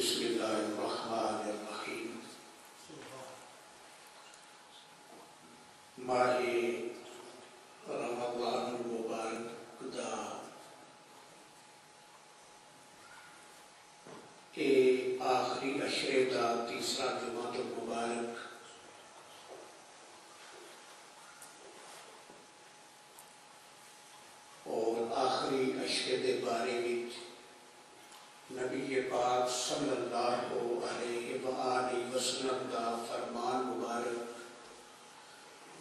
بسم اللہ الرحمن الرحیم۔ ماہ رمضان المبارک دا اے آخری عشرے دا تیسرا جمعہ المبارک اور آخری عشرے دے بارے وچ نبی پاک صلی اللہ علیہ وآلہ وسلم دا فرمان مبارک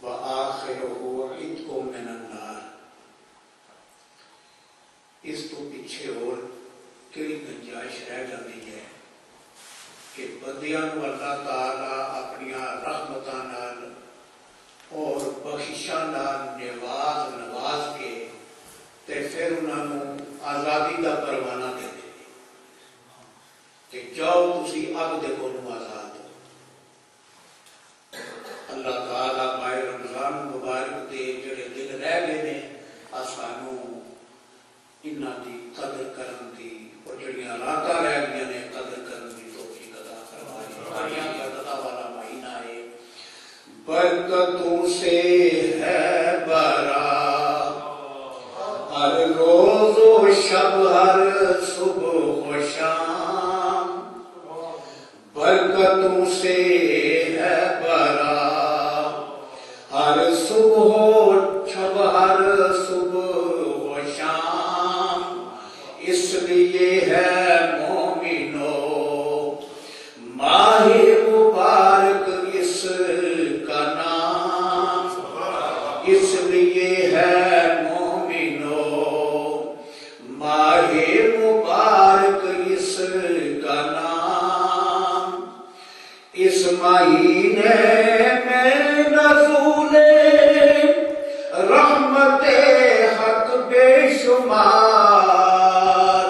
وآخرہ عتق من النار، اس تو پیچھے اور کئی گنجائش رہ جاتی ہے کہ بندیاں نو اللہ تعالیٰ اپنی رحمتاں نال اور بخششاں نال نواز کے تے پھر انہاں نو آزادی دا پروانہ دے دے کہ جاؤ تسی اب دے کولوں آزاد ہو۔ اللہ تعالیٰ ماہ رمضان مبارک دے جڑے دن رہ گئے نے سانوں انہاں دی قدر کرن دی اور جڑیاں راتاں رہ گئیاں نے قدر کرن دی توفیق عطا فرمائے۔ برکتاں والا مہینہ ہے، برکتوں سے ہے بھرا ہر روز و شب ہر صبح و شام، برکتوں سے ہے بھرا ہر صبح و شب ہر صبح و شام، اس لیے ہے مومنو ماہ مبارک اس کا نام، اس لیے ہے مومنو ماہ مبارک اس کا نام، اس مہینے میں نزول رحمت حق بے شمار،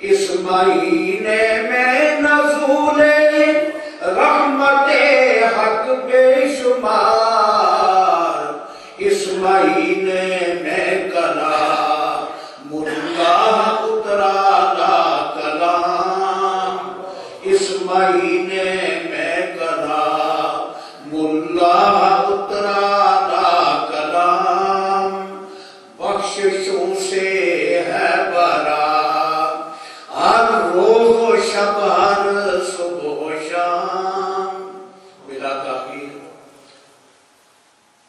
اس مہینے میں نزول رحمت حق بے شمار، اس مہینے میں کلام اللہ اترا لا کلام، اس مہینے میں کلام اللہ اترا لا کلام، بخششوں سے ہے بھرا ہر روز و شب ہر صبح و شام۔ بلا تاخیر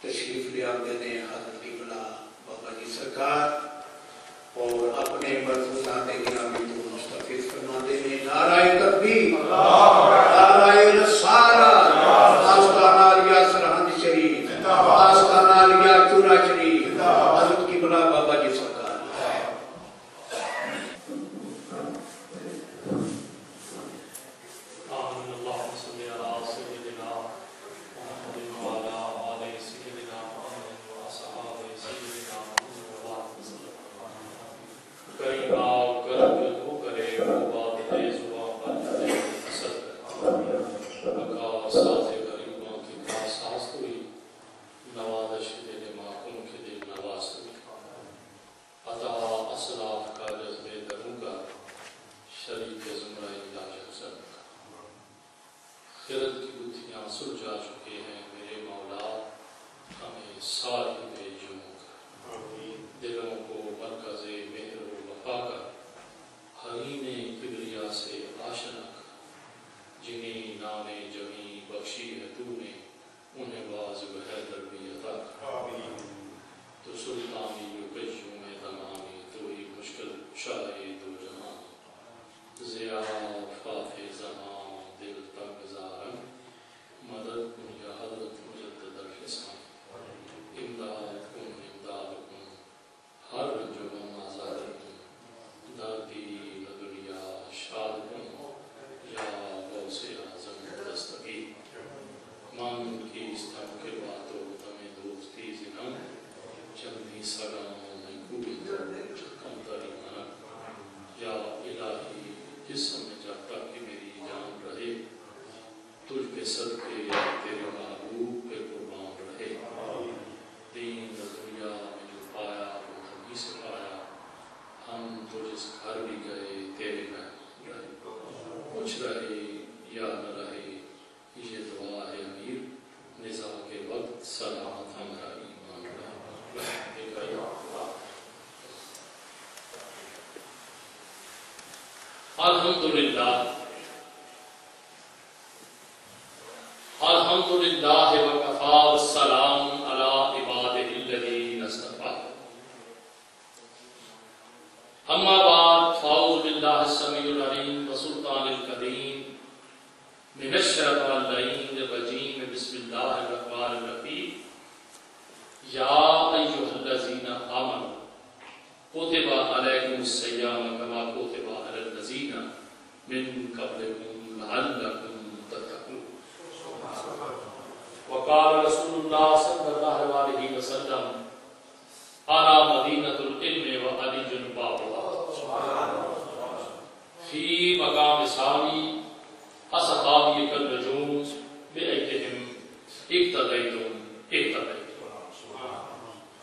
تشریف لے آتے ہیں حضرت قبلہ بابا جی سرکار اور اپنے ملفوظات گرامی کو مستفیض فرماتے ہیں۔ نعرہ تکبیر، نعرہ رسالت، آستانہ عالیہ سرہند شریف، آستانہ عالیہ چورا شریف، حضرت قبلہ بابا جی سرکار۔ مدد یا حضرت مجدد الفسان امداد کچھ رہے یا نہ رہے، یہ دعا ہے امیر، نزاع کے وقت سلامت ہمارا ایمان رہے۔ الحمدللہ الحمدللہ وکفی والسلام علی عبادہ الذین اصطفی۔ اما بعد فاعوذ باللہ السمیع العلیم وسلطان القدیم من الشیطان اللعین الرجیم، بسم اللہ الرحمن الرحیم۔ یا ایھا الذین آمنوا کتب علیکم الصیام کما کتب علی الذین من قبلکم لعلکم تتقون۔ وقال رسول اللہ صلی اللہ علیہ وسلم انا مدینۃ العلم وعلی بابها فی مقام ثانی اصحابی کالنجوم بأیہم اقتدیتم اہتدیتم۔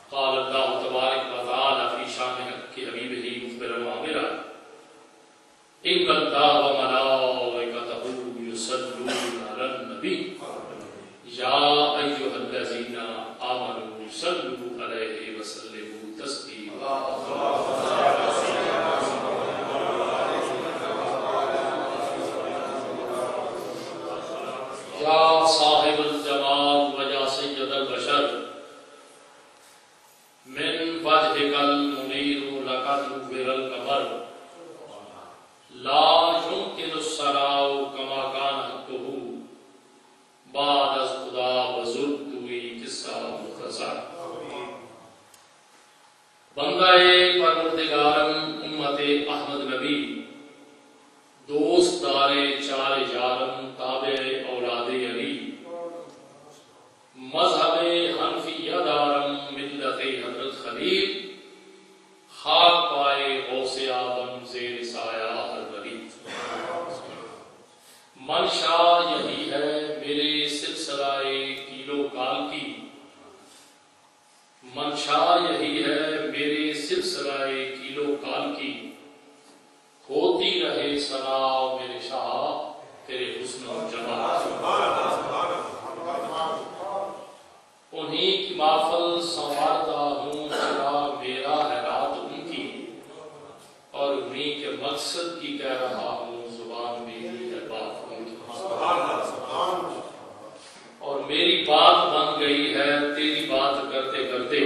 قال اللہ تبارک و تعالی فی شان حبیبہ مخبرا وعامرا ان اللہ وملائکتہ یصلون علی النبی یا ایھا الذین آمنوا صلوا علیہ وسلموا تسلیما۔ یا صاحب الجمال و یا سید البشر من وجهک المنیر لقد نور القمر لا يمكن السراء كما كان حقه بعد از خدا بزرگ دوئی قصہ مختصر۔ بندہ پروردگارم امت احمد نبی دوست دار چار یارم تابع اولاد علی مذہب حنفیہ دارم ملت حضرت خلیل خاک پائے غوث آدم زیر سایہ ہر ولی۔ منشا یہی ہے میرے سلسلہ کیلو کال کی، منشا یہی ہے میرے سلسلہ کیلو کال کی، ہوتی رہے ثنا میرے شاہ تیرے حسن و جمال۔ انہی کی محفل سنوارتا ہوں چلا میرا ہے رات ان کی، اور انہی کے مقصد کی کہہ رہا ہوں زبان میری ہے بات ان کی۔ اور میری بات بن گئی ہے تیری بات کرتے کرتے،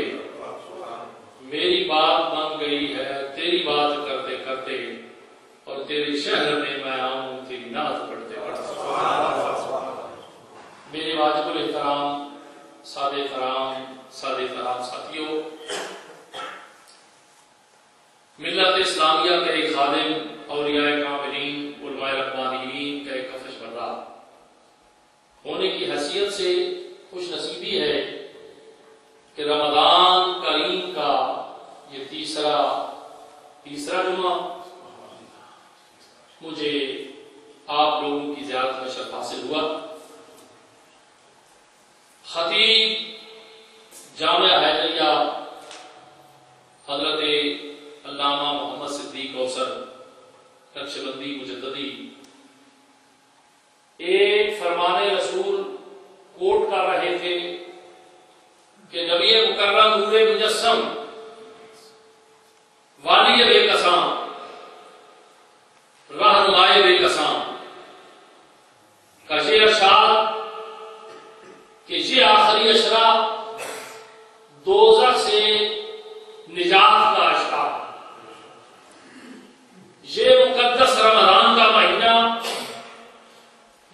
میری بات بن گئی ہے تیری بات کرتے کرتے، اور تیرے شہر میں میں آؤں تیری نعت پڑھتے پڑھتے۔ میرے واجب الاحترام سادہ کرام ساتھیوں، ملت اسلامیہ کا ایک خادم، اولیاء کاملین، علماء ربانیین کا ایک کفش بردار ہونے کی حیثیت سے خوش نصیبی ہے کہ رمضان کریم کا یہ تیسرا جمعہ مجھے آپ لوگوں کی زیارت میں شرف حاصل ہوا۔ خطیب جامعہ حیدریہ حضرت علامہ محمد صدیق کوثر نقشبندی مجددی ایک فرمان رسول کوٹ کر رہے تھے کہ نبی مکرم نور مجسم والی بے کساں رہنمائے بے کساں کا یہ ارشاد کہ یہ آخری اشرا دوزخ سے نجات کا اشرا، یہ مقدس رمضان کا مہینہ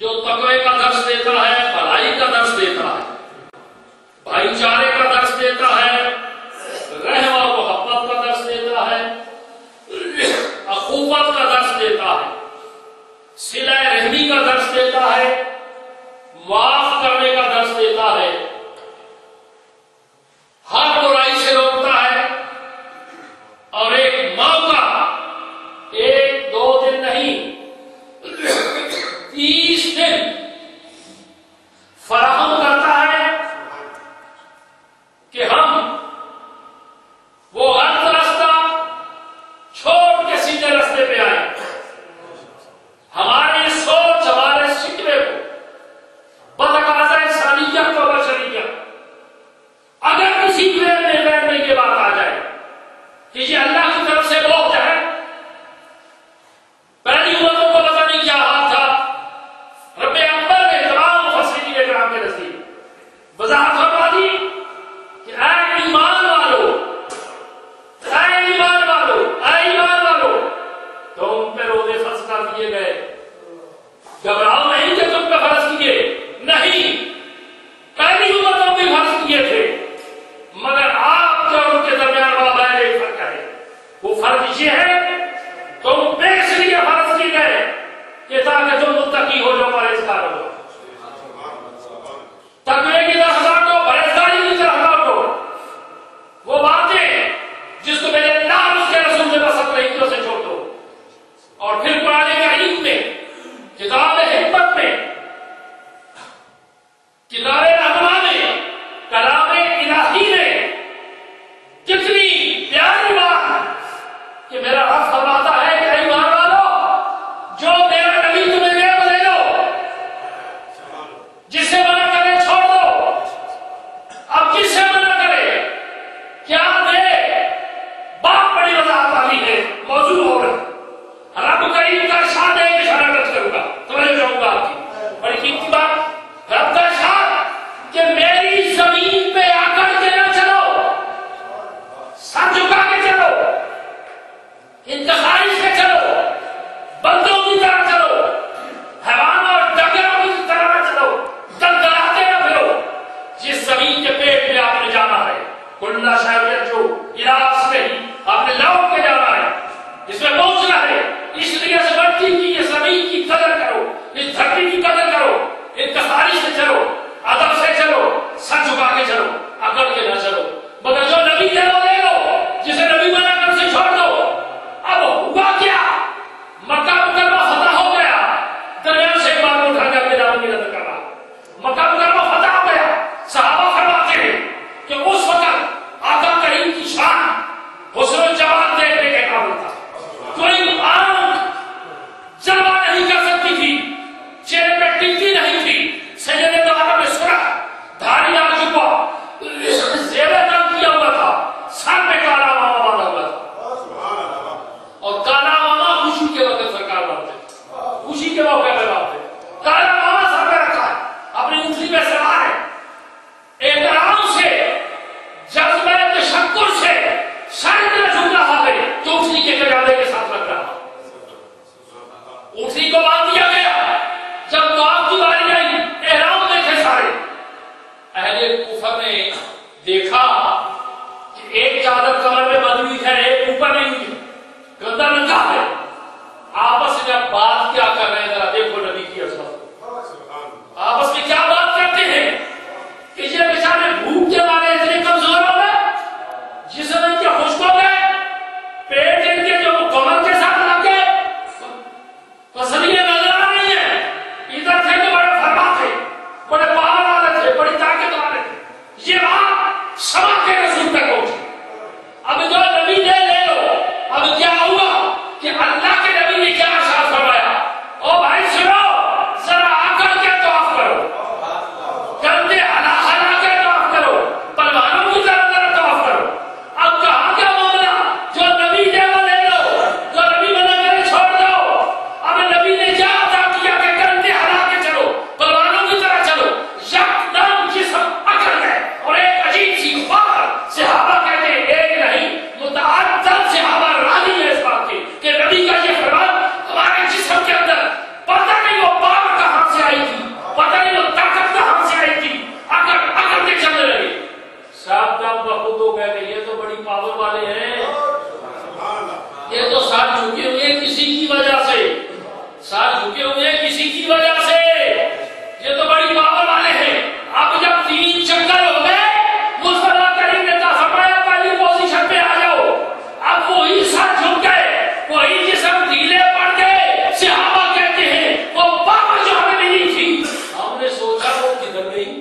جو تقوی کا درس دیتا ہے، بھلائی کا درس دیتا ہے، بھائی چارے کا درس دیتا ہے، رحم اور محبت کا درس دیتا ہے، اخوت کا درس دیتا ہے، صلہ رحمی کا درس دیتا ہے، معاف کرنے کا درس دیتا ہے، ہر برائی سے روکتا ہے، اور ایک موقع ایک دو دن نہیں 30 دن فراہم کرتا ہے کہ ہم وہ غلط راستہ چھوڑ کے سیدھے راستے پہ آئیں۔ ہمارے کیے گئے. گھبراؤ نہیں کہ تم پہ فرض کیے نہیں, پہلی امتوں بھی فرض کیے تھے, مگر آپ کے اور ان کے درمیان بڑا ایک فرق ہے. وہ فرض یہ ہے تم پہ اس لیے فرض کیے گئے کہ تاکہ تم متقی ہو جاؤ, پرہیزگار ہو جاؤ. تقوی کی طرف لوٹو, پرہیزگاری کی طرف لوٹو. وہ باتیں جس کو میرے اللہ اور اس کے رسول سے پسند نہیں تھی اسے چھوڑ دو. اور پھر قرآن کریم میں, کتاب حکمت میں, کتاب رحمہ میں, کلام الہی میں کتنی پیاری بات کہ میرا رب فرماتا ہے کہ ایمان والو جو میرا نبی تمہیں دے وہ لے لو, جسے منع کرے چھوڑ دو. اب کس سے منع کرے کیا دے, بات بڑی وضاحت والی ہے, موضوع ہو رہا. رب کریم کا ارشاد ہے کہ شرارت کروں گا, توجہ چاہوں گا آپ کی بڑی قیمتی بات. رب کا ارشاد کہ میری زمین پہ آ کر کے نہ چلو, سر جھکا کے چلو, انتخابی سے چلو, بندوں کی طرح چلو, حیوان اور ڈنگروں کی طرح نہ چلو, دلدلاتے نہ پھرو. جس زمین کے پیٹ میں آپ نے جانا ہے, کلنا شاید جو علاج میں ہی آپ نے لوٹ کے جانا ہے, اس میں پہنچنا ہے. اس لیے سمجھتی کی یہ زمین کی قدر کرو, اس دھرتی کی قدر کرو, انتخابی سے چلو, ادب سے چلو, سر جھکا کے چلو, اکڑ کے نہ چلو. مگر جو نبی لے لو, جسے نبی بنا کر اسے چھوڑ دو. اب ہوا کیا, مکہ مکرمہ فتح ہو گیا, درمیان سے ایک بات اٹھا کر کے نام کی نظر کر رہا. مکہ مکرمہ فتح ہو گیا. صحابہ فرماتے ہیں کہ اس وقت آقا کریم کی شان حسن و جمال دیکھنے کے قابل تھا. کوئی آنکھ جلوہ نہیں کر سکتی تھی, چہرے پہ ٹکتی نہیں تھی. سجدے تو آقا میں سرا دھاری آ چکا, زیبہ تنگ کیا ہوا تھا, سر میں کالا ماما باندھا ہوا تھا. اور کالا ماما خوشی کے وقت سرکار باندھتے, خوشی کے موقع پہ باندھتے. کالا ماما سر پہ رکھا ہے, اپنی اونٹنی پہ سوار ہے, احترام سے, جذبہ تشکر سے سر اتنا جھک رہا ہے تو اونٹنی کے قیادے کے ساتھ رکھ رہا. اونٹنی کو باندھ دیا گیا. جب طواف کی باری آئی, احرام دیکھے سارے. اہل کوفہ نے دیکھا کہ ایک چادر کمر میں بندھ ہوئی ہے, ایک اوپر نہیں ہوئی, گندہ ننگا ہے. آپس میں بات کیا کر رہے ہیں, ذرا دیکھو نبی کی عظمت. آپس میں کیا بات کرتے ہیں کہ یہ بیچارے بھوک کے مارے اتنے کمزور ہو گئے, جسم ان کے خشک ہو گئے, پیٹ ان کے جو کمر کے ساتھ لگ گئے, پسلیاں نظر آ رہی ہیں. ادھر تھے تو بڑے فرما تھے, بڑے پاور والے تھے, بڑی طاقت والے تھے. یہ بات سما کے رسول تک پہنچی. اب جو نبی لے لو. اب کیا ہوا کہ اللہ کے نبی نے کیا ارشاد فرمایا, او بھائی سنو, ذرا آ کر کے طواف کرو, کندھے ہلا ہلا کے طواف کرو, پہلوانوں کی طرح ذرا طواف کرو. اب کہاں کیا معاملہ, جو نبی لے وہ لے لو, جو نبی بنا کرے چھوڑ دو. اب نبی نے کیا عطا کیا کہ کندھے ہلا کے چلو, پہلوانوں کی طرح چلو. یکدم جسم اکڑ گئے اور ایک عجیب سی بات, صحابہ کہتے ہیں ایک نہیں متعدد صحابہ راضی ہیں اس بات کے کہ نبی کا یہ فرمان ہمارے جسم کے اندر پتہ نہیں وہ پاور کہاں سے آئی تھی, پتہ نہیں وہ طاقت کہاں سے آئی تھی, اکڑ اکڑ کے چلنے لگے. صاحب دم بخود ہو گئے کہ یہ تو بڑی پاور والے ہیں, یہ تو ساتھ جھکے ہوئے کسی کی وجہ سے, ساتھ جھکے ہوئے کسی کی وجہ سے, یہ تو بڑی پاور والے ہیں. اب جب 3 چکر ہو گئے, مصطفیٰ کریم نے فرمایا پہلی پوزیشن پہ آ جاؤ. اب وہی ساتھ جھک گئے, وہی جسم ڈھیلے پڑ گئے. صحابہ کہتے ہیں وہ پاور جو ہمیں ملی تھی, ہم نے سوچا وہ کدھر گئی.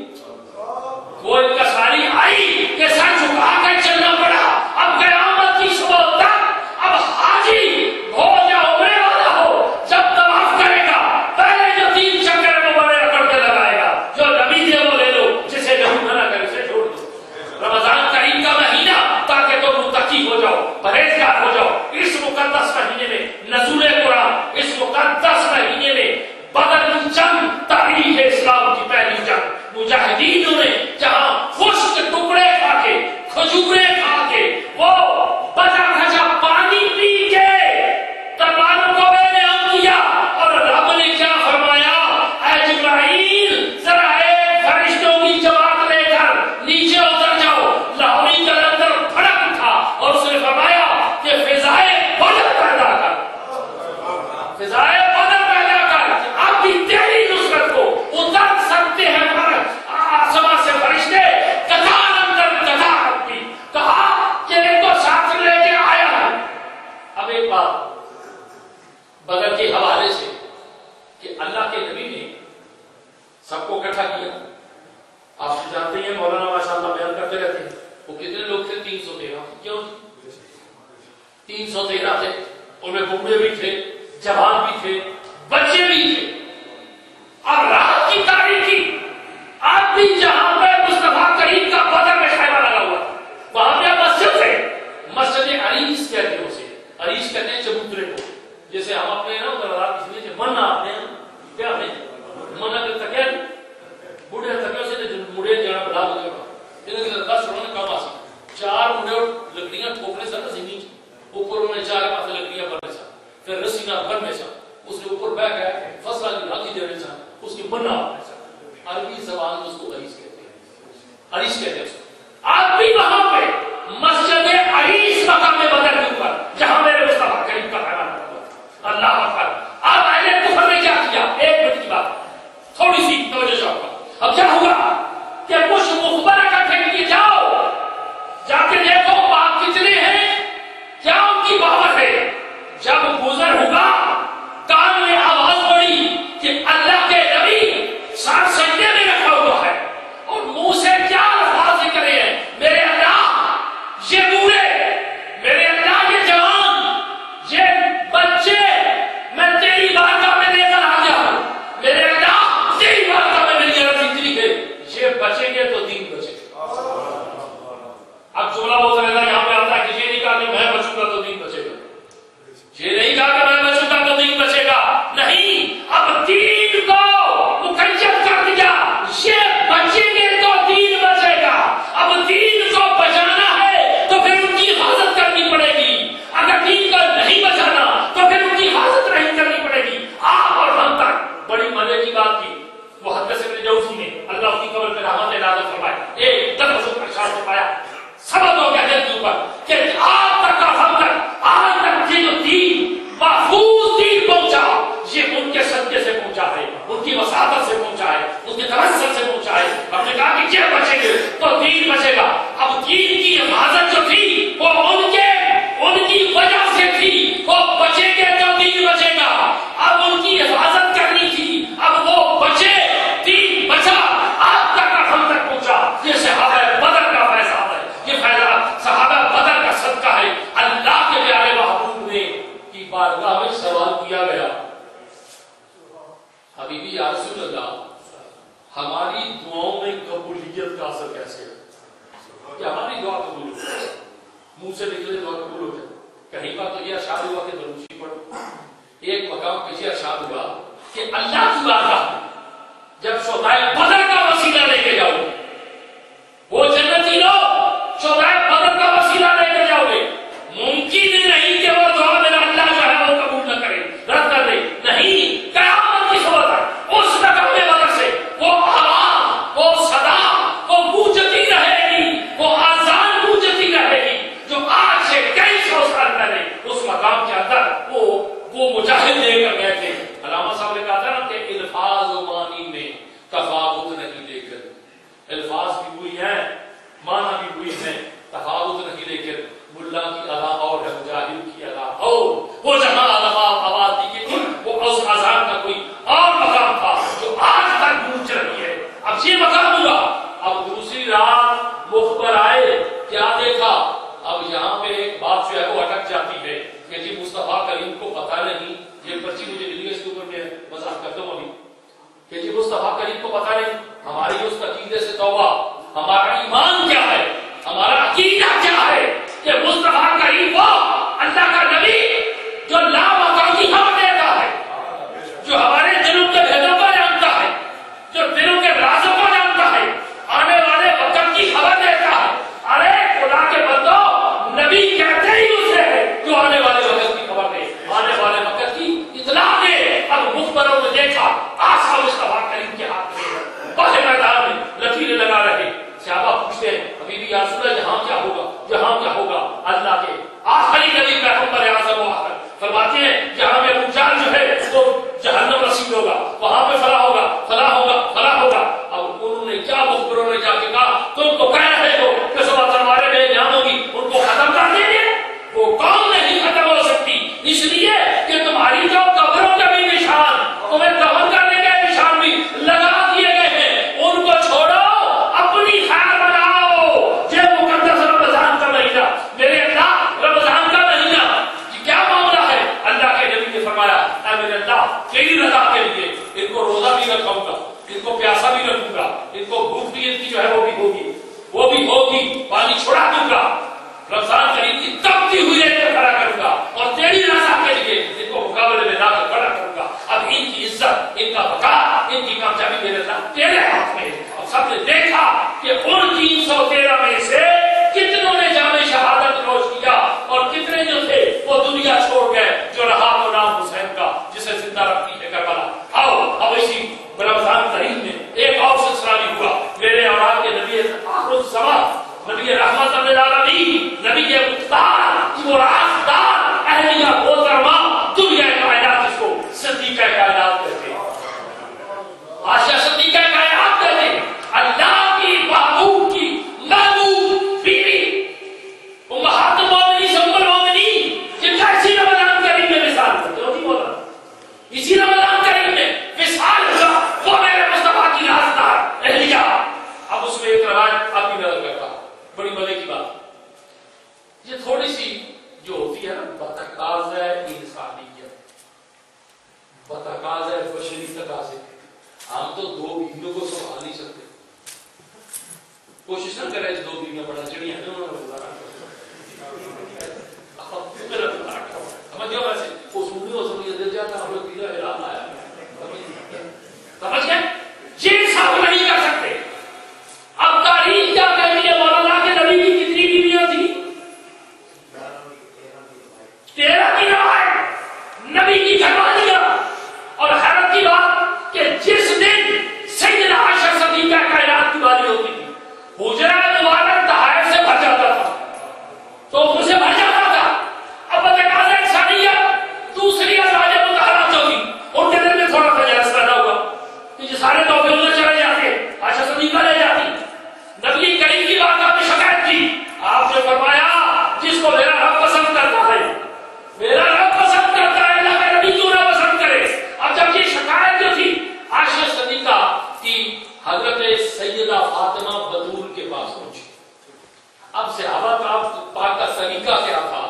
کوئی کساری آئی کہ سر جھکا کر چلنا پڑا. اب قیامت کی صبح تک اب حاجی ہو یا عمرے والا ہو, جب طواف کرے گا پہلے جو 3 چکر وہ بڑے رکڑ کے لگائے گا. جو نبی دے وہ لے لو, جسے نبی منع کرے اسے چھوڑ دو. رمضان کریم کا مہینہ تاکہ تم متقی ہو جاؤ, پرہیزگار ہو جاؤ. اس مقدس مہینے میں نزول قرآن, اس مقدس مہینے میں بدر کی جنگ, تاریخ اسلام کی پہلی جنگ, مجاہدینوں نے جہاں خشک ٹکڑے کھا کے, کھجورے کھا کے, وہ بجا بھجا پانی پی کے تلواروں کو بے نام کیا منا، عربی زبان میں اس کو عریش کہتے ہیں، عریش کہتے ہیں اس کو۔ آپ بھی وہاں پہ مسجد عریش مقام بدر کے اوپر جہاں میرے مصطفیٰ کریم کا پیغام پہنچا، اللہ اکبر۔ اب اہل کفر نے کیا کیا؟ ایک منٹ کی بات، تھوڑی سی توجہ چاہوں گا۔ اب کیا ہوا کہ کچھ مخبر اکٹھے کیے، جاؤ جا کے دیکھو باپ کتنے ہیں، کیا ان کی باور ہے۔ جب گزر ہوگا کان میں آواز پڑی کہ اللہ کے نبی سر سجدے میں رکھا ہوا ہے اور منہ سے کیا الفاظ نکلے ہیں، میرے اللہ یہ بوڑھے، میرے اللہ یہ جوان، یہ بچے میں تیری بارگاہ میں لے کر آ گیا ہوں، میرے اللہ تیری بارگاہ میں میری عرض اتنی ہے، یہ بچیں گے تو دین بچے گا۔ اب جملہ بہت زیادہ یہاں پہ آتا ہے کہ یہ نہیں کہا کہ میں بچوں گا تو دین بچے گا، یہ نہیں کہا کہ میں بچوں گا تو دین بچے گا، نہیں، اب دین کو مکیف کر دیا، یہ بچیں گے تو دین بچے گا۔ اب دین کو بچانا ہے تو پھر ان کی حفاظت کرنی پڑے گی، اگر دین کو نہیں بچانا تو پھر ان کی حفاظت نہیں کرنی پڑے گی۔ آپ اور ہم تک بڑی مزے کی بات کی، محدث ابن جوزی نے اللہ اس کی قبر پہ رحمت نازل فرمائے، ایک دفعہ کا ارشاد فرمایا، سبب ہو گیا دل کے اوپر کہ آپ تک اور ہم تک آج تک یہ جو دین محفوظ دین پہنچا، یہ ان کے صدقے سے پہنچا ہے، ان کی وساطت سے پہنچا ہے، ان کے توسل سے پہنچا ہے۔ ہم نے کہا کہ یہ بچیں گے تو دین بچے گا۔ اب دین کی حفاظت جو تھی وہ ان کی وجہ سے تھی، وہ بچیں گے تو دین بچے گا۔ اب ان کی حفاظت کرنی تھی، اب وہ بچے، دین بچا، آپ تک اور ہم تک پہنچا۔ یہ صحابہ بدر کا فیض ہے، یہ فیض صحابہ بدر کا صدقہ ہے۔ اللہ کے پیارے محبوب نے کی بارگاہ میں سوال کیا گیا، حبیبی یا رسول اللہ، ہماری دعاؤں میں قبولیت کا اثر کیسے ہے کہ ہماری دعا قبول ہو جائے، منہ سے نکلے دعا قبول ہو جائے؟ کہیں پر تو یہ ارشاد ہوا کہ دروشی پڑھو، ایک مقام پہ یہ ارشاد ہوا کہ اللہ کی بارگاہ میں جب شہدائے بدر کا وسیلہ لے کے جاؤ، وہ جنتی لوگ شہدائے بدر کا وسیلہ لے کے جاؤ گے، ممکن نہیں کہ وہ دعا میرا اللہ جو ہے وہ قبول نہ کرے، رد کر دے، نہیں، قیامت کی صبح تک اس مقام بدر سے وہ آواز، وہ صدا، وہ گونجتی رہے گی، وہ آذان گونجتی رہے گی جو آج سے کئی سو سال پہلے اس مقام کے اندر وہ مجاہد لے کر گئے تھے۔ علامہ صاحب نے کہا تھا نا کہ الفاظ و معنی میں تفاوت نہیں لے کر، الفاظ بھی ہوئی ہیں، معنی بھی ہوئی ہیں، تفاوت نہیں لے کر، ملا کی ادا اور ہے، مجاہد کی ادا اور، وہ جہاں آواز دی گئی تھی وہ اس اذان کا کوئی اور مقام تھا جو آج تک گونج رہی ہے۔ اب یہ مقام ہوا، اب دوسری رات مخبر آئے، کیا دیکھا؟ اب یہاں پہ ایک بات جو ہے وہ اٹک جاتی ہے کہ جی مصطفیٰ کریم کو پتہ نہیں، یہ پرچی مجھے ملی ہے، اس کے اوپر میں مذاق کرتا ہوں ابھی، کہ جی مصطفیٰ کریم کو پتہ نہیں ہماری اس عقیدے سے توبہ، ہمارا ایمان کیا ہے، ہمارا عقیدہ کیا ہے کہ مصطفیٰ کریم وہ اللہ کا نبی جو لا مقام کی خبر دیتا ہے، جو ہمارے دلوں کے بھیدوں کو جانتا ہے، جو دلوں کے رازوں کو جانتا ہے، آنے والے وقت کی خبر دیتا ہے۔ ارے خدا کے بندو، نبی کہتے ہی اسے ہے جو آنے والے وقت کی خبر دے، آنے والے وقت کی اطلاع دے۔ اب مخبروں نے دیکھا آسا مصطفیٰ کریم کے ہاتھ میں باہر میدان میں لکیریں لگا رہے، صحابہ پوچھتے ہیں حبیبی یا رسول اللہ یہاں کیا ہوگا، یہاں کیا ہوگا؟ اللہ کے آخری نبی پیغمبر اعظم و آخر فرماتے ہیں جہاں پہ ابو جہل جو ہے وہ جہنم رسید ہوگا، وہاں پہ فلاح ہوگا، فلاح ہوگا، فلاح ہوگا۔ اب انہوں نے کیا مخبروں نے جا کے کہا، تم تو کہہ رہے ہو کہ صبح تلواریں بے جان ہوگی، ان کو ختم کر دیں گے؟ وہ قوم نہیں ختم ہو سکتی، اس لیے کہ تمہاری جو قبروں کے بھی نشان، تمہیں دفن کرنے کے نشان بھی لگا دیے گئے ہیں، ان کو چھوڑو، اپنی خیر بناؤ۔ یہ مقدس رمضان کا مہینہ، میرے اللہ رمضان کا مہینہ، یہ کیا معاملہ ہے؟ اللہ کے نبی نے فرمایا اے میرے اللہ تیری رضا کے لیے ان کو روزہ بھی رکھاؤں گا، ان کو پیاسا بھی رکھوں گا، ان کو بھوک بھی ان کی جو ہے وہ بھی ہوگی، پانی چھوڑا دوں گا، رمضان کریم کی تپتی ہوئی کو کھڑا کروں گا اور تیری رضا کے لیے ان کو مقابلے میں لا کر کھڑا کروں گا۔ اب ان کی عزت، ان کا بقا، ان کی کامیابی میرے اللہ تیرے ہاتھ میں۔ اور سب نے دیکھا کہ ان 313 میں سے کتنوں نے جامع شہادت نوش کیا اور کتنے جو تھے وہ دنیا چھوڑ گئے، جو رہا وہ نام حسین کا جسے زندہ رکھتی ہے کربلا۔ آؤ اب اسی رمضان تقاضے. ہم تو 2 بیویوں کو سنبھال نہیں سکتے. کوشش نہ کرے 2 بیویاں بڑا چڑیاں ہیں انہوں نے گزارا سمجھو. ویسے وہ سنی ہو سنی دل جاتا ہم لوگ پیلا حیران آیا. سمجھ گئے؟ یہ سب نہیں کر سکتے. اب تاریخ کیا کہتی ہے مولانا کے نبی کی کتنی بیویاں تھیں؟ 13 کی روایت نبی کی گھروالیاں. اور حیرت کی بات کہ جس دن سیدنا عائشہ صدیقہ کائنات کی والی ہوتی تھی حجرہ مبارک تحائف سے بھر جاتا تھا. تو اسے بھر جاتا تھا. اب تقاضا انسانیت دوسری ازواج مطہرات جو تھی ان کے دل میں تھوڑا سا جلس پیدا ہوا کہ یہ سارے تحفے انہیں چلے جاتے. عائشہ صدیقہ لے جاتی. نبی کریم کی بارگاہ میں شکایت کی. آپ نے فرمایا جس کو میرا رب پسند کرتا ہے میرا رب پسند کرتا ہے اللہ کا نبی کیوں نہ پسند کرے. اب جب یہ شکایت جو تھی عائشہ صدیقہ کی حضرت سیدہ فاطمہ بطول کے پاس پہنچی. اب صحابہ کا پاک کا طریقہ کیا تھا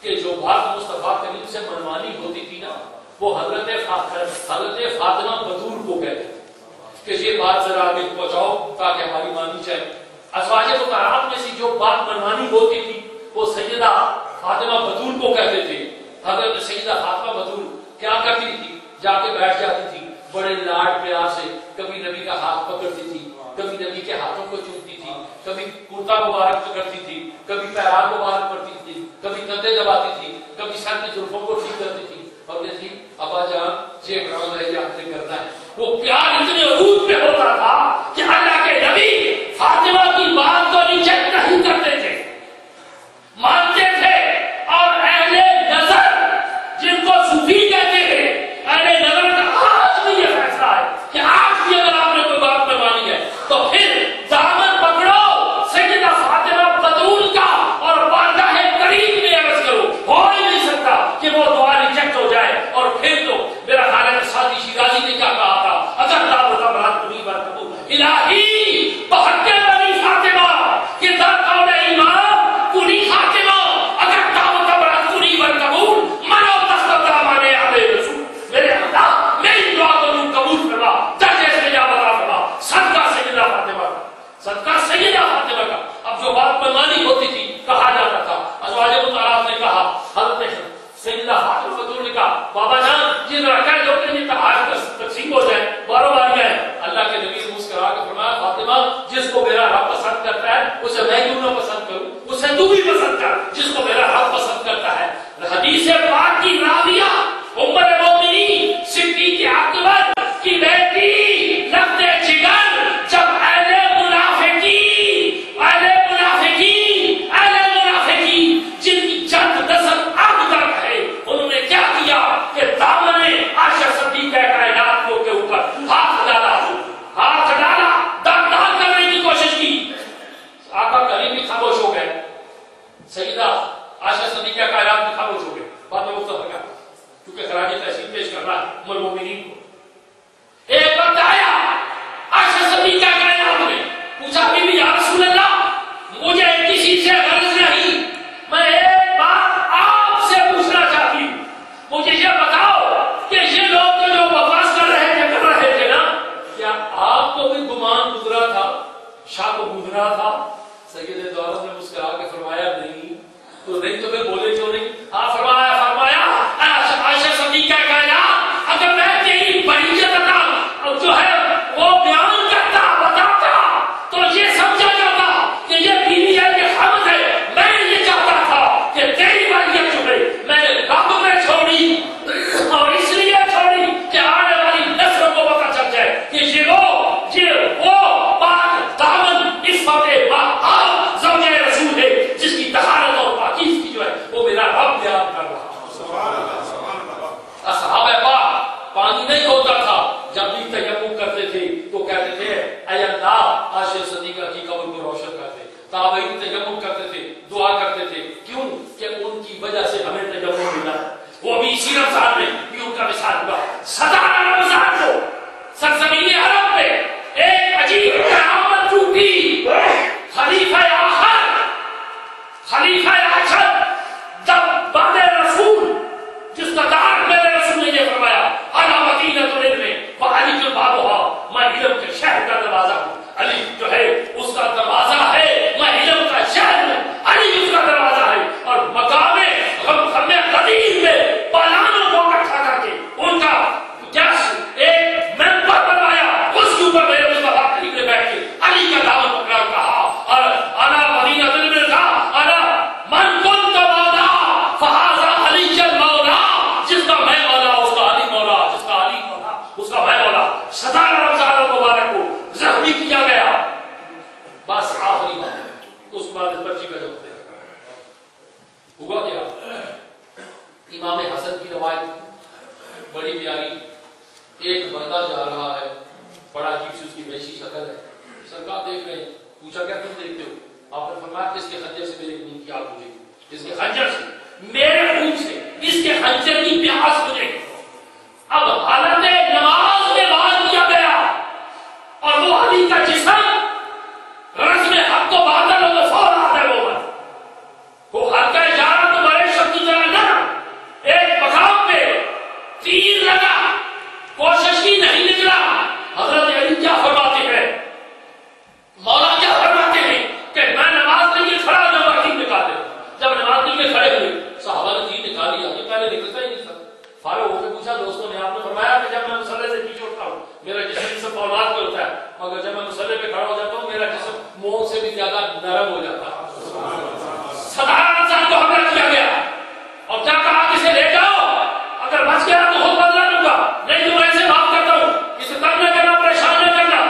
کہ جو بات مصطفیٰ کریم سے منمانی ہوتی تھی نا وہ حضرت فاطمہ بطول کو کہتے تھے کہ یہ بات ذرا آگے پہنچاؤ تاکہ ہماری مانی جائے. ازواج مطہرات میں سے جو بات منمانی ہوتی تھی وہ سیدہ فاطمہ بطول کو کہتے تھے. حضرت سیدہ فاطمہ بطول کیا کرتی تھی؟ جا کے بیٹھ جاتی تھی بڑے لاڈ پیار سے. کبھی نبی کا ہاتھ پکڑتی تھی, کبھی نبی کے ہاتھوں کو چومتی تھی, کبھی کرتا مبارک پکڑتی تھی, کبھی پیران مبارک پڑتی تھی, کبھی کندھے دباتی تھی, کبھی سر کی زلفوں کو ٹھیک کرتی تھی اور کہتی ابا جان یہ کام ہے یہ آپ نے کرنا ہے. وہ پیار اتنے عروج پہ ہوتا تھا کہ اللہ کے نبی فاطمہ کی بات کو ریجیکٹ نہیں کرتے تھے, مانتے تھے. اور اہل نظر جن کو صوفی کہتے ہیں اہل نظر کا آج بھی یہ فیصلہ ہے کہ آج بھی اگر آپ نے کوئی بات مانی ہے تو پھر دامن پکڑو سیدہ فاطمہ بطول کا اور بارگاہ کریم میں عرض کرو. ہو ہی نہیں سکتا کہ وہ دعا ریجیکٹ ہو جائے. اور پھر تو میرا خیال ہے سادی شیرازی نے کیا کہا تھا اگر دعوت برات پوری بات کرو الہی بہتے بنی فاطمہ کہ در قول ایمان پوری فاطمہ اگر دعوت برات پوری بات قبول منو تستطاع مانے آلے رسول. میرے اللہ میری دعا کو قبول فرما درجے سے جا بتا فرما صدقہ سیدہ فاطمہ کا, صدقہ سیدہ فاطمہ کا. اب جو بات منمانی ہوتی تھی کہا جاتا تھا. ازواج مطہرات نے کہا حضرت سیدہ فاطمہ بطول نے کہا بابا جان یہ رکھا جو کہ یہ تحائف تقسیم ہو جائے باروں باریاں ہیں. اللہ کے نبی نے مسکرا کے فرمایا فاطمہ جس کو میرا رب پسند کرتا ہے اسے میں کیوں نہ پسند کروں, اسے تو بھی پسند کر جس کو میرا رب پسند کرتا ہے. حدیث پاک کی راویہ ام المؤمنین صدیق اکبر کی بیٹی لفظ جگر جب اہل منافقین جن کی چند دست اب تک ہے انہوں نے کیا کیا کہ دامن عائشہ صدیقہ کائنات کے اوپر ہاتھ ڈالا, دم ڈال کرنے کی کوشش کی. آقا کریم بھی خاموش ہو گئے, سیدہ عائشہ صدیقہ کائنات بھی خاموش ہو گئے. بعد میں مختلف کیا کیونکہ خراج تحسین پیش کرنا ام المؤمنین کو. ایک وقت آیا عائشہ صدیقہ کائنات میں پوچھا بی بی یا رسول اللہ مجھے کسی سے غرض نہیں, میں ایک بات آپ سے پوچھنا چاہتی ہوں. مجھے یہ بتاؤ کہ یہ لوگ جو بکواس کر رہے تھے نا کیا آپ کو بھی گمان گزرا تھا, شاہ کو گزرا تھا؟ سید دولت نے مسکرا کے فرمایا نہیں. تو نہیں تو پھر بولے کیوں نہیں؟ فرمایا عائشہ صدیقہ کائنات اگر میں تیری بریت جو ہے وہ بیان کرتا بتاتا تو یہ سمجھا جاتا کہ یہ بیوی ہے کہ حمد ہے. میں یہ چاہتا تھا کہ تیری بریت جو ہے میں نے رب میں چھوڑی اور اس لیے چھوڑی کہ آنے والی نسل کو پتہ چل جائے کہ یہ وہ پاک دامن عصمت بہار زوج رسول ہے جس کی طہارت اور پاکیزگی جو ہے وہ میرا رب بیان کر رہا. صحابہ پاک پانی نہیں ہوتا تھا جب بھی تیمم کرتے تھے تو کہتے تھے اے اللہ عائشہ صدیقہ کی قبر کو روشن کر دے. تابعین تیمم کرتے تھے دعا کرتے تھے کیوں کہ ان کی وجہ سے ہمیں تیمم ملا. وہ بھی اسی رمضان میں بھی ان کا مثال ہوا. 17 رمضان کو سرزمین عرب میں ایک عجیب کرامت ٹوٹی. خلیفہ آخر بعد رسول جس کا دار میرے رسول نے یہ فرمایا علامتین العلم و 17 رمضان المبارک کو زخمی کیا گیا. بس آخری بات. اس بعد بچی کا جب ہوا کیا؟ امام حسن کی روایت بڑی پیاری. ایک بندہ جا رہا ہے, بڑا عجیب سی اس کی وحشی شکل ہے. سرکار دیکھ رہے ہیں, پوچھا کیا تم دیکھتے ہو؟ آپ نے فرمایا کہ اس کے خنجر سے میرے خون کی آگ مجھے, اس کے خنجر سے میرے خون سے اس کے خنجر کی پیاس مجھے. اب حالت نماز میں باز کیا گیا اور وہ علی کا جسم رسم حق کو بادل اور فور آتا ہے. وہ ہلکا جانا تو بڑے شخص کی طرح نہ, ایک مقام پہ تیر لگا, کوشش کی نہیں نکلا. حضرت علی کیا فرماتے ہیں, مولا کیا فرماتے ہیں کہ میں نماز کے لیے کھڑا ہو جاؤں, تیر نکال دے. جب نماز کے لیے کھڑے ہوئے صحابہ نے تیر نکالی, آگے پہلے نکلتا ہی نہیں تھا. فاروق ہو کے پوچھا دوستوں نے, آپ نے فرمایا کہ جب میں مصلی سے پیچھے اٹھتا ہوں میرا جسم اولاد پہ ہوتا ہے, مگر جب میں مصلی پہ کھڑا ہو جاتا ہوں میرا جسم موت سے بھی زیادہ نرم ہو جاتا ہے. 17 انسان کو حملہ کیا گیا اور کیا کہا کہ اسے لے جاؤ, اگر بچ گیا تو خود بدلا لوں گا, نہیں تو میں اسے معاف کرتا ہوں. اسے تنگ نہ کرنا, پریشان نہ کرنا.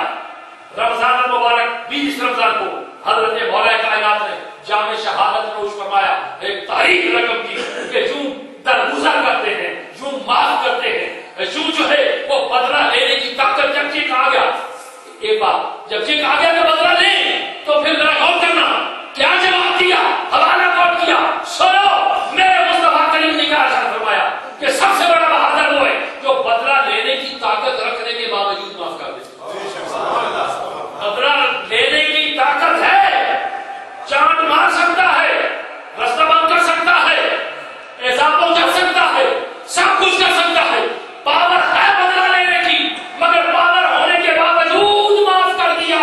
رمضان المبارک 20 رمضان کو حضرت مولا کائنات نے جامع شہادت نوش فرمایا, ایک تاریخ رقم کی کہ جو درگزر کرتے ہیں, جو معاف کرتے ہیں, جو ہے وہ بدلہ لینے کی طاقت. جب چیک آ گیا, ایک بات, جب چیک آ گیا کہ بدلہ لیں تو پھر ذرا غور کرنا کیا جواب دیا, حوالہ کون کیا. سنو, میرے مصطفیٰ کریم نے کیا ارشاد فرمایا کہ سب سے بڑا بہادر وہ ہے جو بدلہ لینے کی طاقت رکھنے کے باوجود معاف کر دے. بدلہ لینے کی طاقت ہے, چاند مار سکتا ہے, رستہ بند کر سکتا ہے, اعزاز پہنچا سکتا ہے, سب کچھ کر سکتا ہے. پاور ہے بدلہ لینے کی, مگر پاور ہونے کے باوجود معاف کر دیا.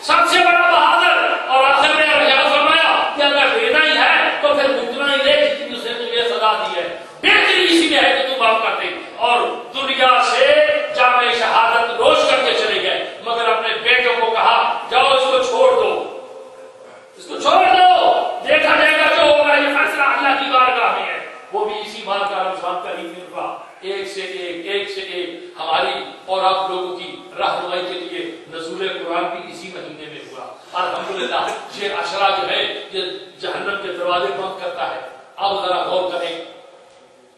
سب سے بڑا بہادر. اور آخر میں ارشاد فرمایا کہ اگر لینا ہی ہے تو پھر اتنا ہی لے جتنی اسے تجھے سزا دی ہے. بہتری اسی میں ہے کہ تم معاف کرتے. اور دنیا سے جامع شہادت روش کر کے چلے گئے, مگر اپنے بیٹوں کو کہا جاؤ اس کو چھوڑ دو, اس کو چھوڑ دو, دیکھا جائے گا جو ہوگا, یہ فیصلہ اللہ کی بارگاہ میں ہے. وہ بھی اسی مال کا رمضان کریم میں ہوا, ایک سے ایک ہماری اور آپ لوگوں کی رہنمائی کے لیے نزول قرآن بھی اسی مہینے میں ہوا. الحمدللہ یہ عشرہ جو ہے یہ جہنم کے دروازے بند کرتا ہے. اب ذرا غور کریں,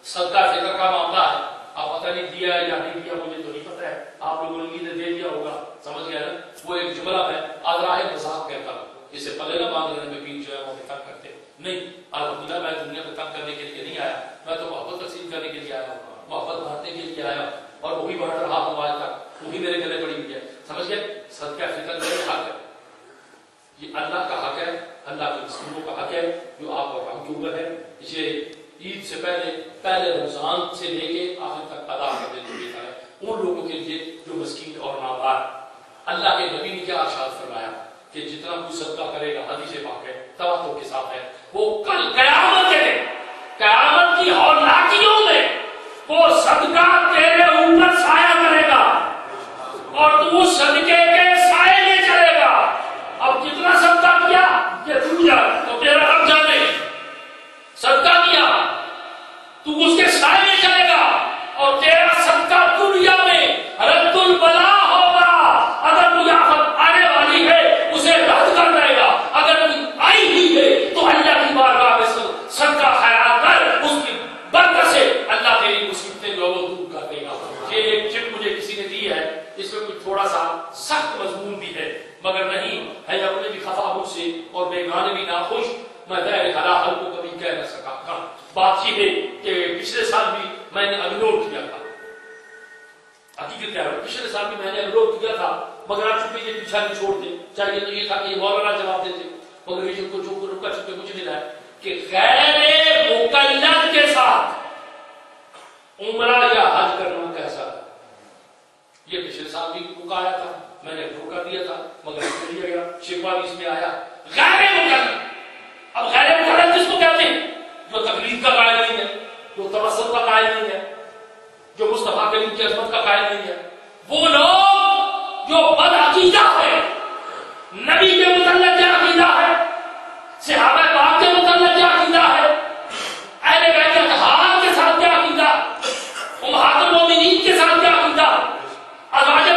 صدقہ فطر کا معاملہ ہے, آپ پتہ نہیں دیا ہے یا نہیں دیا, مجھے تو نہیں پتہ ہے, آپ لوگوں نے دے دیا ہوگا, سمجھ گیا نا. وہ ایک جملہ میں آدراہ مذاق کہتا ہوں, اسے پلے نہ باندھ لینے میں بھی جو ہے وہ تنگ کرتے نہیں. الحمدللہ میں دنیا میں تنگ کرنے کے لیے نہیں آیا, میں تو محبت تقسیم کرنے کے لیے آیا ہوں, محبت بانٹنے کے لیے آیا, اور وہی بانٹ رہا ہوں آج تک, وہی میرے گلے پڑی ہوئی ہے. سمجھ گئے, صدقہ فطر میرے حق ہے, یہ اللہ کا حق ہے, اللہ کے مسلمانوں کا حق ہے جو آپ اور ہم کے اوپر ہے. یہ عید سے پہلے رمضان سے لے کے آخر تک ادا کر دینے کی طرح ان لوگوں کے لیے جو مسکین اور نادار. اللہ کے نبی نے کیا ارشاد فرمایا کہ جتنا کوئی صدقہ کرے گا, حدیث پاک ہے, تواتر کے ساتھ ہے, وہ کل قیامت کے دن, قیامت کی ہولناکیوں میں وہ صدقہ تیرے اوپر سایہ کرے گا اور تو اس صدقے کے سائے میں چلے گا. اب کتنا صدقہ کیا یہ تو جان, تو تیرا رب جانے. صدقہ کیا تو اس کے سائے میں چلے گا, اور تیرا صدقہ دنیا میں رد البلا ہوگا. اگر کوئی آفت آنے والی ہے اسے رد کر دے گا, اگر کوئی آئی ہوئی ہے تو اللہ کی بارگاہ میں صدقہ خیرات کر, اس کی برکت سے اللہ تیری مصیبتیں جو وہ دور کر دے گا. یہ ایک چٹ مجھے کسی نے دی ہے, اس میں کچھ تھوڑا سا سخت مضمون بھی ہے, مگر نہیں ہے اپنے بھی خفا مجھ سے اور بیگانے بھی ناخوش, میں دیر حل کو کبھی کہہ نہ سکا. بات یہ ہے کہ پچھلے سال بھی میں نے اگنور کیا تھا, حقیقت کیا ہے, پچھلے سال بھی میں نے اگنور کیا تھا, مگر آپ چونکہ یہ پیچھا نہیں چھوڑ دیں, چاہیے تو یہ تھا کہ یہ مولانا جواب دیتے, مگر یہ جن کو جو رکا چکے مجھے ملا ہے کہ غیر مقلد کے ساتھ عمرہ یا حج کرنا کیسا ہے. یہ پچھلے سال بھی رکایا تھا, میں نے روکا دیا تھا, مگر لیا گیا, شکوا بھی اس میں آیا. غیر مقلد, اب غیر مقلد جس کو کہتے ہیں جو تقلید کا قائل نہیں ہے, جو توسط کا قائل نہیں ہے, جو مصطفیٰ کریم کی عظمت کا قائل نہیں ہے, وہ لوگ جو بد عقیدہ ہے, نبی کے متعلق کیا عقیدہ ہے, صحابہ پاک کے متعلق کیا عقیدہ ہے, اہل بیت اطہار کے ساتھ کیا عقیدہ, امہات المومنین کے ساتھ کیا عقیدہ, ازواج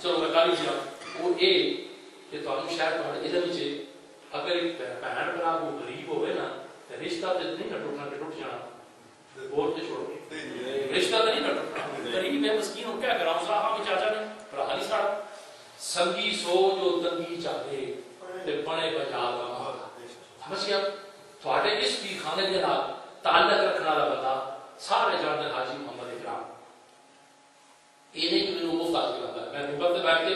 چلو میں کاری جا وہ اے کہ تانوں شاید تہاڈے علم وچ اگر ایک بہن بھرا کو غریب ہوئے نا تے رشتہ تے نہیں نہ ٹوٹنا کہ ٹوٹ جانا بول تے چھوڑو رشتہ تے نہیں نہ ٹوٹنا غریب میں مسکین ہو کیا کراں صاحب کے چاچا نے بھرا نہیں ساڑا سنگی سو جو تنگی چاہے تے بڑے بجا دا مالا سمجھ گیا تہاڈے اس بھی خانے دے نال تعلق رکھنے والا بندہ سارے جانتے حاجی محمد اکرام یہ نہیں کہ میں مفت حاصل کرتا ہے میں ممبر سے بیٹھ کے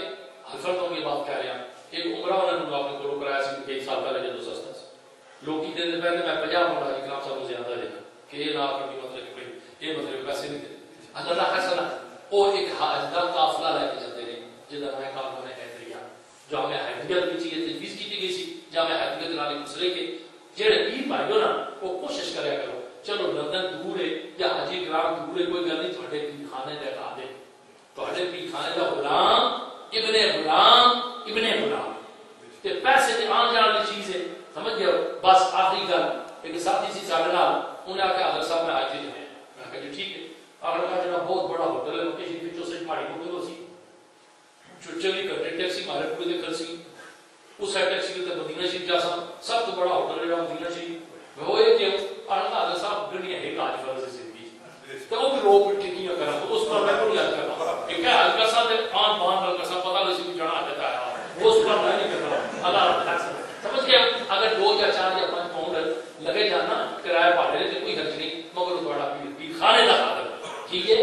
حضرت ہوں یہ بات کہہ رہا ایک عمرہ والا نے اپنے کو کرایا سی کئی سال پہلے جدو سستا سی لوگ کی دن پہلے میں 50 مولا حاجی کرام صاحب زیادہ دینا کہ یہ نہ کرنی مطلب کہ یہ مطلب پیسے نہیں دے اللہ خیصلہ وہ ایک حاج کا قافلہ لے کے جاتے رہے جدہ میں کام ہونے حیدریہ جامعہ حیدریت بھی چیئے تجویز کی گئی سی جامعہ حیدریت نالی مسئلے کے جیڑے پیر بھائی ہو نا وہ کوشش کرے کرو چلو لندن دور ہے یا حاجی کرام دور ہے کوئی گل نہیں تھوڑے پیر خانے دے کھا دے تھوڑے پیر خانے دا غلام ابن غلام تے پیسے تے آن جان دی چیز ہے سمجھ گئے بس آخری گل ایک ساتھی سی سارے نال انہوں نے کہا حضرت صاحب میں حاجی جو ہے میں کہا جی ٹھیک ہے اگر کہا جناب بہت بڑا ہوٹل ہے لوکیشن پچھوں سے پہاڑی ہوٹل ہو سی چلی کرتے ٹیکسی مارے پورے دے کر سی اس ہے ٹیکسی تے مدینہ شریف جا سب تو بڑا ہوٹل ہے مدینہ شریف وہ یہ کہ حضرت صاحب دنیا ہے کاج فرض زندگی تو وہ بھی روک پٹ ٹھیک کرا اس پر میں کوئی یاد کرنا کہ کیا حضرت صاحب آن بان کر صاحب پتہ نہیں سی جانا دیتا ہے اس پر میں نہیں کرتا اللہ سمجھ گیا اگر 2 یا 4 یا 5 پاؤنڈ لگے جانا کرایہ پاڑے تے کوئی خرچ نہیں مگر بڑا پیر خانے دا خادم ٹھیک ہے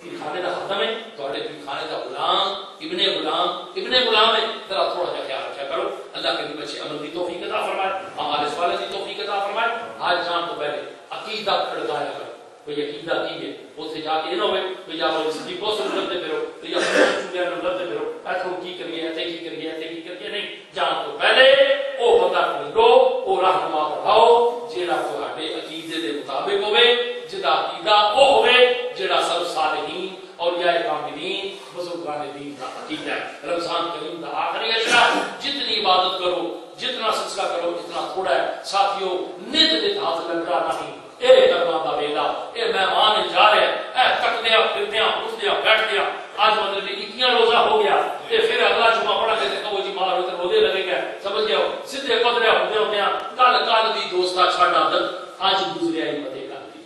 پیر خانے دا خادم ہے تواڈے پیر خانے دا غلام ابن غلام ہے ذرا تھوڑا سا خیال رکھا کرو اللہ کے بچے عمل کی توفیق عطا فرمائے ہمارے سوال کی توفیق عطا فرمائے آج جان تو پہلے عقیدہ کھڑکایا کرو کوئی عقیدہ کی ہے اوتھے جا کے نہ ہوئے کوئی یا وہ صدیق کو سن لگتے پھرو تو یا چنگیا نو لگتے پھرو ایتھوں کی کریے ایتھے کی کریے نہیں جان تو پہلے او بندہ ڈھونڈو او رہنما بڑھاؤ جیڑا تہاڈے عقیدے دے مطابق ہوے جدا عقیدہ او ہوے جیڑا سب صالحین اولیاء کاملین بزرگان دین کا عقیدہ ہے رمضان کریم کا آخری اشرا جتنی عبادت کرو جتنا صدقہ کرو اتنا تھوڑا ہے ساتھیو نت ہاتھ لگا نہیں اے دربار دا ویلا اے مہمان جا رہے اے تکدیا پھردیا اٹھدیا بیٹھدیا آج مطلب 21 روزہ ہو گیا تے پھر اگلا جمعہ پڑھا کے کہو جی مالا تے روزے لگے گئے سمجھ گئے سیدھے قدرے ہوندے کل دی دوستا چھڈ عادت آج گزریا ہی متے کل دی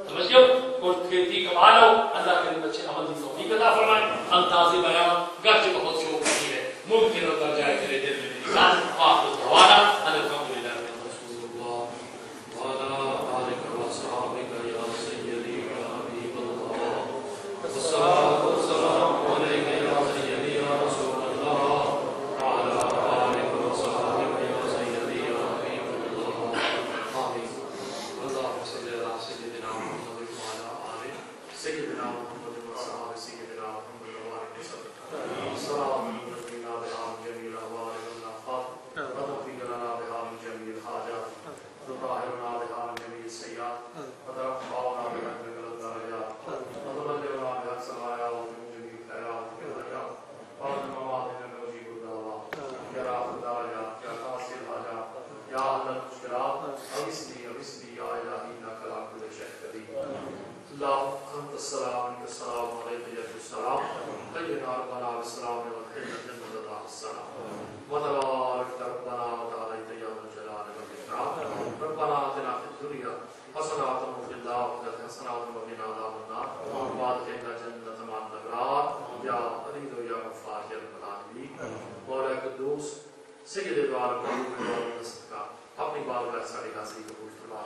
سمجھ گئے اور کھیتی کما لو اللہ کے بچے عمل دی توفیق عطا فرمائے انداز بیان گرچہ بہت شوق نہیں ہے ممکن ہوتا جائے تیرے دل میں انسان آپ دعوانا الحمدللہ رسول اللہ وعلى آلك وصحابك يا سيدي يا حبيب الله والصلاة والسلام عليك يا سيدي يا رسول الله وعلى آلك وصحابك يا سيدي يا حبيب الله آمين اللهم صل على سيدنا محمد وعلى آل سيدنا محمد وصحابه سيدنا محمد وبارك وسلم السلام عليكم بها من جميع الأهوال والآفات وتوفيق لنا بها من جميع الحاجات وطهرنا بها من جميع السيئات وترفعنا بها من جميع الدرجات وتبلغنا بها السمايا ومن جميع الخيرات والحاجات ومن مواطن نجيب الدعوات يا رب الدرجات يا قاصر الحاجات يا أهل المشكلات أغثني يا إلهي إنك على كل شيء قدير اللهم أنت السلام منك السلام عليك يا السلام حينا ربنا بالسلام والخير جنة الله السلام وتبارك ربنا وتعالى يا ذو الجلال والإكرام ربنا آتنا في الدنيا حسنة وفي الآخرة حسنة وقنا عذاب النار وادخلنا جنة مع الأبرار يا عزيز يا غفار يا رب العالمين مولا قدوس سید دوار قبول صدقہ اپنی بارگاہ ساری حاضری قبول فرما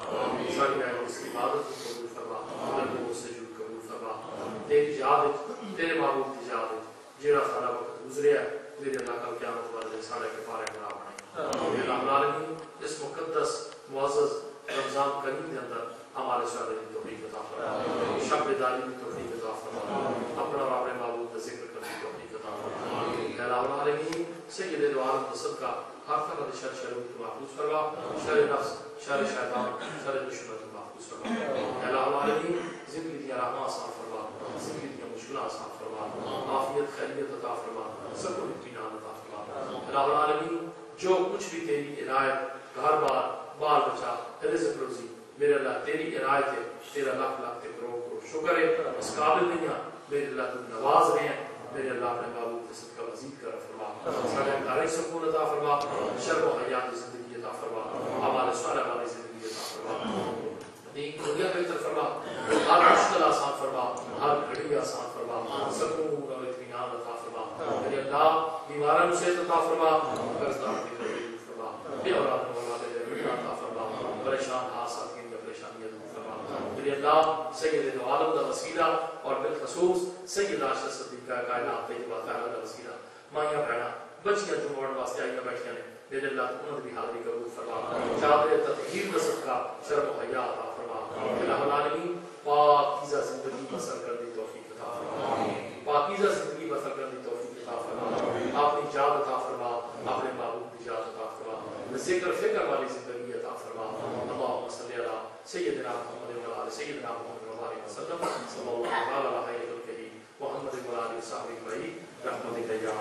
ساری اس کی عبادت قبول فرما قلبوں سے سجود قبول فرما تیری یاد تیرے معبود کی یاد جیڑا سارا وقت گزریا میرے اللہ کا قیامت والے سارے کفارے بنا بنائے اللہ العالمین اس مقدس معزز رمضان کریم کے اندر ہمارے سارے کی توفیق عطا فرما شب بیداری کی توفیق عطا فرما اپنا اور اپنے معبود کا ذکر کرنے کی توفیق عطا فرما اللہ العالمین سید دو عالم کا صدقہ ہر طرح شر شرور کو محفوظ فرما شر نفس شر شیطان شر دشمن کو محفوظ فرما اللہ العالمین زندگی کی رحمت آسان فرما زندگی کی مشکل آسان فرما عافیت خیریت عطا فرما سب کو اطمینان عطا فرما اللہ العالمین جو کچھ بھی تیری عنایت گھر بار بال بچا رزق روزی میرے اللہ تیری عنایت ہے تیرا لاکھ لاکھ کروڑ کروڑ شکر ہے اس قابل نہیں ہے میرے اللہ تم نواز رہے ہیں میرے اللہ اپنے محبوب کے صدقہ مزید کرم فرما سارے گھر سکون عطا فرما شرم و حیا کی زندگی عطا فرما اعمال صالحہ والی زندگی عطا فرما نیک دنیا بہتر فرما ہر مشکل آسان فرما ہر گھڑی آسان فرما سکون اور اطمینان عطا فرما میرے اللہ بیماران سے عطا فرما قرضدار کی دور فرما بے اولاد والے عطا فرما پریشان حاسدین کا پریشانی دور فرما میرے اللہ سید دو عالم کا وسیلہ اور بالخصوص سید عاشق صدیقہ کائنات طیبہ طاہرہ کا وسیلہ مائیاں بہنا بچیاں جو موڑ واسطے آئیاں بیٹھیاں نے میرے اللہ انہوں بھی حاضری قبول فرما چادر تطہیر کا صدقہ شرم و حیا عطا فرما الہ العالمین پاکیزہ زندگی بسر کرنے کی توفیق عطا فرما پاکیزہ زندگی بسر کرنے کی توفیق عطا فرما اپنی جاد عطا فرما اپنے محبوب کی جاد عطا فرما ذکر فکر والی زندگی عطا فرما اللہم صلی علی سیدنا محمد و علی سیدنا محمد و علیہ وسلم صلی اللہ علیہ وسلم محمد و علیہ وسلم رحمتک یا